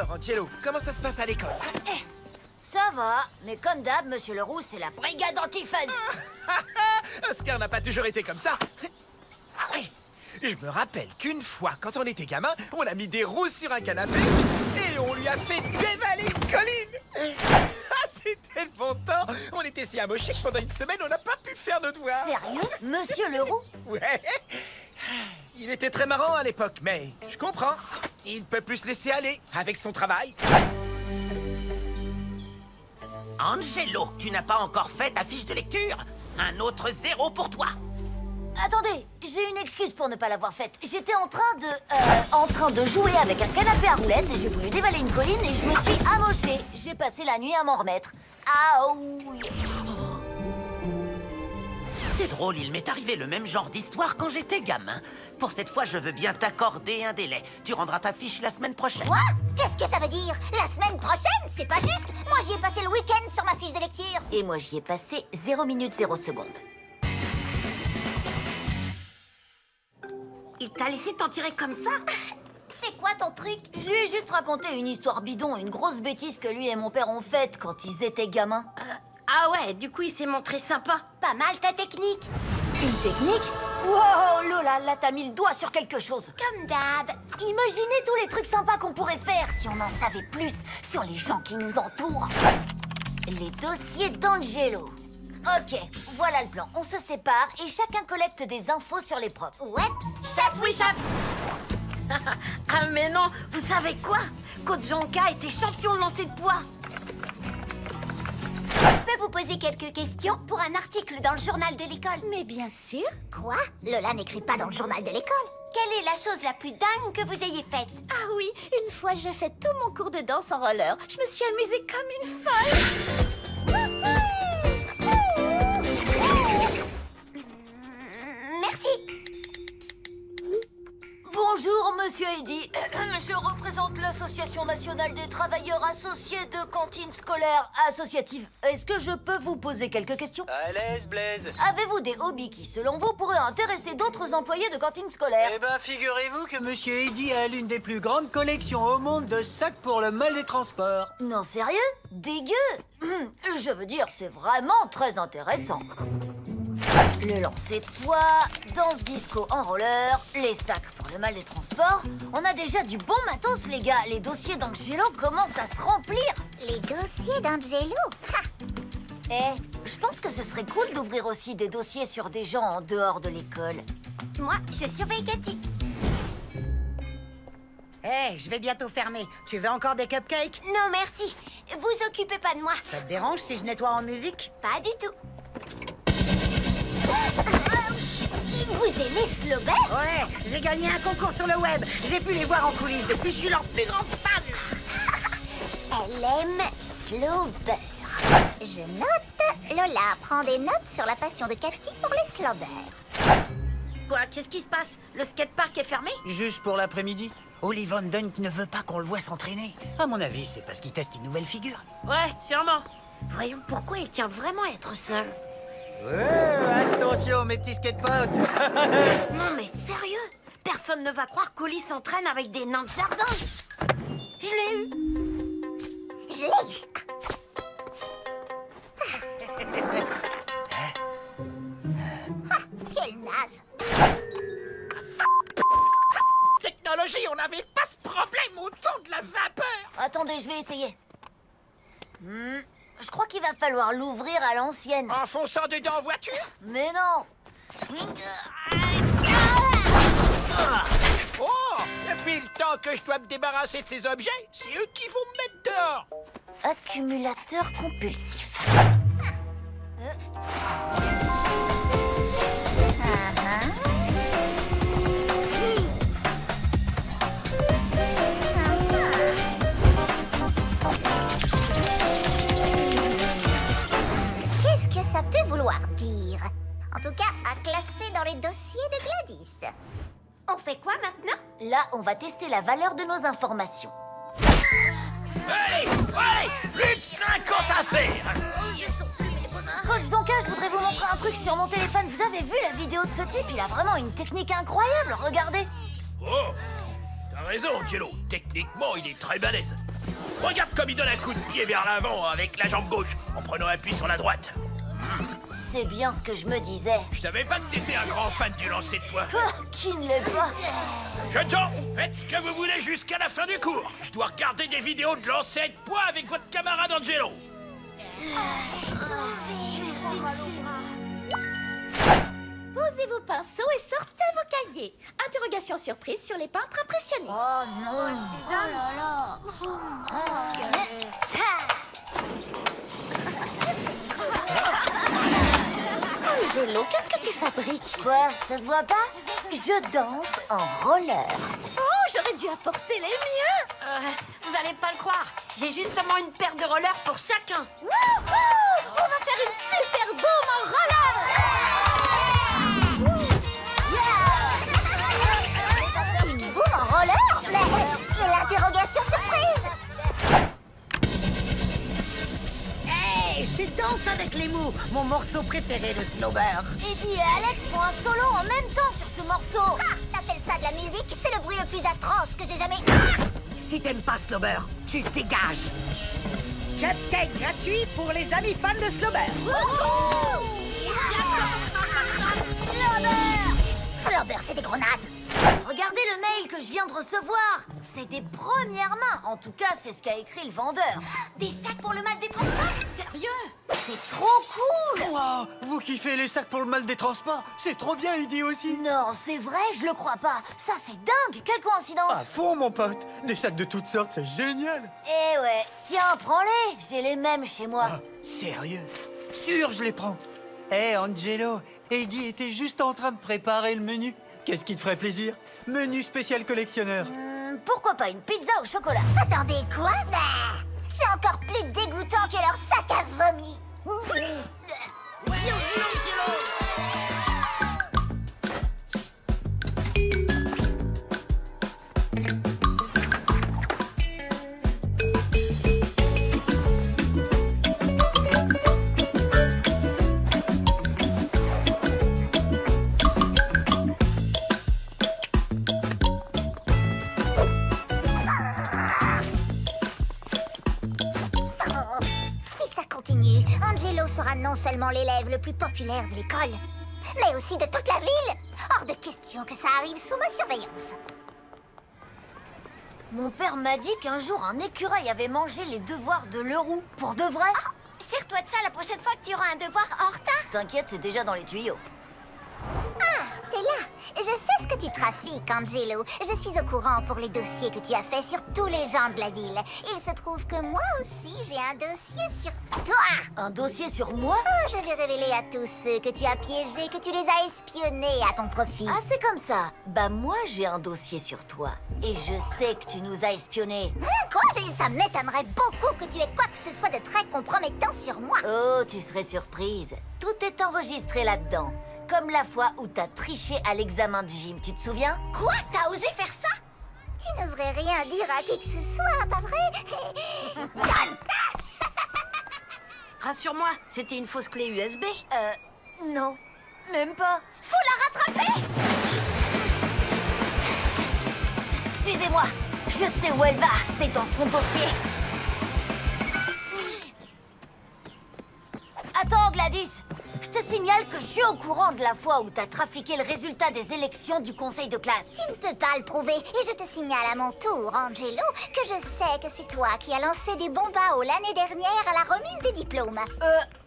Alors, Angelo, comment ça se passe à l'école? Ça va, mais comme d'hab, Monsieur Leroux, c'est la brigade anti-fun. Oscar n'a pas toujours été comme ça. Oui. Je me rappelle qu'une fois, quand on était gamin, on a mis des roues sur un canapé et on lui a fait dévaler une colline. Ah, c'était le bon temps. On était si amochés que pendant une semaine, on n'a pas pu faire nos devoirs. Sérieux, Monsieur Leroux? Ouais. Il était très marrant à l'époque, mais je comprends. Il peut plus se laisser aller avec son travail. Angelo, tu n'as pas encore fait ta fiche de lecture? Un autre 0 pour toi. Attendez, j'ai une excuse pour ne pas l'avoir faite. J'étais en train de jouer avec un canapé à roulettes et j'ai voulu dévaler une colline et je me suis amochée. J'ai passé la nuit à m'en remettre. Ah oui. C'est drôle, il m'est arrivé le même genre d'histoire quand j'étais gamin. Pour cette fois, je veux bien t'accorder un délai. Tu rendras ta fiche la semaine prochaine. Quoi? Qu'est-ce que ça veut dire? La semaine prochaine? C'est pas juste. Moi, j'y ai passé le week-end sur ma fiche de lecture. Et moi, j'y ai passé 0 minute 0 seconde. Il t'a laissé t'en tirer comme ça? C'est quoi ton truc? Je lui ai juste raconté une histoire bidon, une grosse bêtise que lui et mon père ont faite quand ils étaient gamins. Ah ouais, du coup il s'est montré sympa. Pas mal ta technique. Une technique? Wow, Lola, là t'as mis le doigt sur quelque chose. Comme d'hab. Imaginez tous les trucs sympas qu'on pourrait faire si on en savait plus sur les gens qui nous entourent. Les dossiers d'Angelo. Ok, voilà le plan. On se sépare et chacun collecte des infos sur les profs. Ouais. Chef, oui chef. Ah mais non, vous savez quoi? Coach Jonka était champion de lancer de poids. Je peux vous poser quelques questions pour un article dans le journal de l'école? Mais bien sûr. Quoi? Lola n'écrit pas dans le journal de l'école. Quelle est la chose la plus dingue que vous ayez faite? Ah oui, une fois j'ai fait tout mon cours de danse en roller. Je me suis amusée comme une folle. Merci. Bonjour, monsieur Eddy. Je représente l'Association nationale des travailleurs associés de cantines scolaires associatives. Est-ce que je peux vous poser quelques questions? À l'aise, Blaise. Avez-vous des hobbies qui, selon vous, pourraient intéresser d'autres employés de cantines scolaires? Eh ben, figurez-vous que Monsieur Eddy a l'une des plus grandes collections au monde de sacs pour le mal des transports. Non, sérieux? Dégueu! Je veux dire, c'est vraiment très intéressant. Le lancer de poids, danse disco en roller, les sacs pour le mal des transports. On a déjà du bon matos, les gars. Les dossiers d'Angelo commencent à se remplir. Les dossiers d'Angelo? Je pense que ce serait cool d'ouvrir aussi des dossiers sur des gens en dehors de l'école. Moi, je surveille Cathy. Je vais bientôt fermer. Tu veux encore des cupcakes? Non, merci. Vous occupez pas de moi. Ça te dérange si je nettoie en musique? Pas du tout. Vous aimez Slaubert? Ouais, j'ai gagné un concours sur le web. J'ai pu les voir en coulisses depuis, je suis leur plus grande fan. Elle aime Slaubert. Je note. Lola prend des notes sur la passion de Cathy pour les Slaubert. Quoi, qu'est-ce qui se passe? Le skatepark est fermé? Juste pour l'après-midi. Oli Von Dunk ne veut pas qu'on le voie s'entraîner. À mon avis, c'est parce qu'il teste une nouvelle figure. Ouais, sûrement. Voyons, pourquoi il tient vraiment à être seul? Attention, mes petits skatepotes. Non mais sérieux? Personne ne va croire qu'Oli s'entraîne avec des nains de jardin. Je l'ai eu. Je l'ai eu. Quelle naze. Technologie, on n'avait pas ce problème au temps de la vapeur. Attendez, je vais essayer. Je crois qu'il va falloir l'ouvrir à l'ancienne. En fonçant dedans en voiture? Mais non! Oh! Depuis le temps que je dois me débarrasser de ces objets, c'est eux qui vont me mettre dehors. Accumulateur compulsif. Qu'est-ce que ça peut vouloir dire? En tout cas, à classer dans les dossiers de Gladys. On fait quoi maintenant? Là, on va tester la valeur de nos informations. Allez! Allez! Plus de 50 à faire! Coach Zonka, je voudrais vous montrer un truc sur mon téléphone. Vous avez vu la vidéo de ce type? Il a vraiment une technique incroyable, regardez. Oh! T'as raison, Angelo. Techniquement, il est très balèze. Regarde comme il donne un coup de pied vers l'avant avec la jambe gauche, en prenant appui sur la droite. C'est bien ce que je me disais. Je savais pas que t'étais un grand fan du lancer de poids. Ah, qui ne l'est pas? Jeunes gens, faites ce que vous voulez jusqu'à la fin du cours. Je dois regarder des vidéos de lancer de poids avec votre camarade Angelo. Posez vos pinceaux et sortez vos cahiers. Interrogation surprise sur les peintres impressionnistes. Oh non, Angelo, qu'est-ce que tu fabriques? Quoi? Ça se voit pas? Je danse en roller. Oh, j'aurais dû apporter les miens. Vous allez pas le croire. J'ai justement une paire de rollers pour chacun. Wouhou! On va faire une super boom en roller. Boum en roller? Mais l'interrogation surprise! Hey, c'est Danse avec les mous, mon morceau préféré de Slowbur. Eddie et Alex font un solo en même temps sur ce morceau. Ah, t'appelles ça de la musique? C'est le bruit le plus atroce que j'ai jamais... Si t'aimes pas Slowbur, tu dégages. Cupcake gratuit pour les amis fans de Slowbur. Slobber, c'est des gros nazes. Regardez le mail que je viens de recevoir. C'est des premières mains. En tout cas, c'est ce qu'a écrit le vendeur. Des sacs pour le mal des transports? Sérieux? C'est trop cool. Wow, vous kiffez les sacs pour le mal des transports? C'est trop bien, il dit aussi. Non, c'est vrai, je le crois pas. Ça, c'est dingue. Quelle coïncidence. À fond, mon pote. Des sacs de toutes sortes, c'est génial. Eh ouais. Tiens, prends-les. J'ai les mêmes chez moi. Ah, sérieux? Sûr, je les prends. Hé, Angelo, Eddie était juste en train de préparer le menu. Qu'est-ce qui te ferait plaisir? Menu spécial collectionneur. Pourquoi pas une pizza au chocolat? Attendez, quoi? Bah, c'est encore plus dégoûtant que leur sac à vomi. Si ça continue, Angelo sera non seulement l'élève le plus populaire de l'école, mais aussi de toute la ville. Hors de question que ça arrive sous ma surveillance. Mon père m'a dit qu'un jour, un écureuil avait mangé les devoirs de Leroux. Pour de vrai? Sers-toi de ça la prochaine fois que tu auras un devoir en retard. T'inquiète, c'est déjà dans les tuyaux. T'es là. Je sais ce que tu trafiques, Angelo. Je suis au courant pour les dossiers que tu as faits sur tous les gens de la ville. Il se trouve que moi aussi, j'ai un dossier sur toi. Un dossier sur moi? Oh, je vais révéler à tous ceux que tu as piégés, que tu les as espionnés à ton profit. Ah, c'est comme ça. Bah, moi, j'ai un dossier sur toi. Et je sais que tu nous as espionnés. Quoi? Ça m'étonnerait beaucoup que tu aies quoi que ce soit de très compromettant sur moi. Oh, tu serais surprise. Tout est enregistré là-dedans. Comme la fois où t'as triché à l'examen de gym, tu te souviens? Quoi? T'as osé faire ça? Tu n'oserais rien dire à qui que ce soit, pas vrai? Rassure-moi, c'était une fausse clé USB. Non. Même pas. Faut la rattraper! Suivez-moi. Je sais où elle va. C'est dans son dossier. Attends, Gladys. Je te signale que je suis au courant de la fois où t'as trafiqué le résultat des élections du conseil de classe. Tu ne peux pas le prouver. Et je te signale à mon tour, Angelo, que je sais que c'est toi qui as lancé des bombes à eau l'année dernière à la remise des diplômes.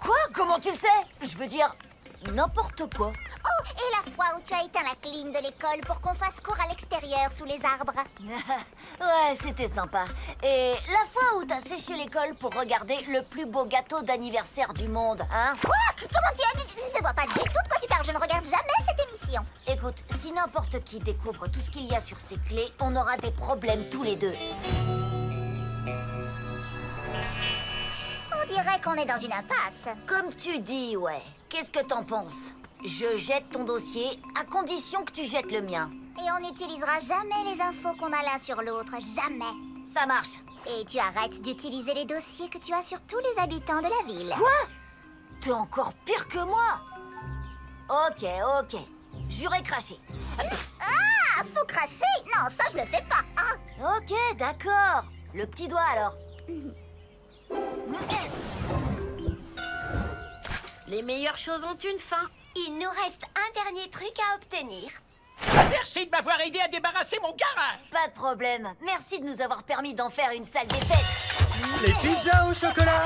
Quoi? Comment tu le sais? Je veux dire, n'importe quoi. Oh, et la fois où tu as éteint la clim de l'école pour qu'on fasse cours à l'extérieur sous les arbres. Ouais, c'était sympa. Et la fois où t'as séché l'école pour regarder le plus beau gâteau d'anniversaire du monde, hein? Quoi? Comment tu as dit? Je ne vois pas du tout de quoi tu parles. Je ne regarde jamais cette émission. Écoute, si n'importe qui découvre tout ce qu'il y a sur ces clés, on aura des problèmes tous les deux. On dirait qu'on est dans une impasse. Comme tu dis, ouais. Qu'est-ce que t'en penses? Je jette ton dossier à condition que tu jettes le mien. Et on n'utilisera jamais les infos qu'on a l'un sur l'autre. Jamais. Ça marche. Et tu arrêtes d'utiliser les dossiers que tu as sur tous les habitants de la ville. Quoi? T'es encore pire que moi. Ok. Juré craché. Ah, faut cracher? Non, ça je le fais pas. Ah. Ok, d'accord. Le petit doigt alors. Les meilleures choses ont une fin. Il nous reste un dernier truc à obtenir. Merci de m'avoir aidé à débarrasser mon garage. Pas de problème. Merci de nous avoir permis d'en faire une salle des fêtes. Les pizzas au chocolat.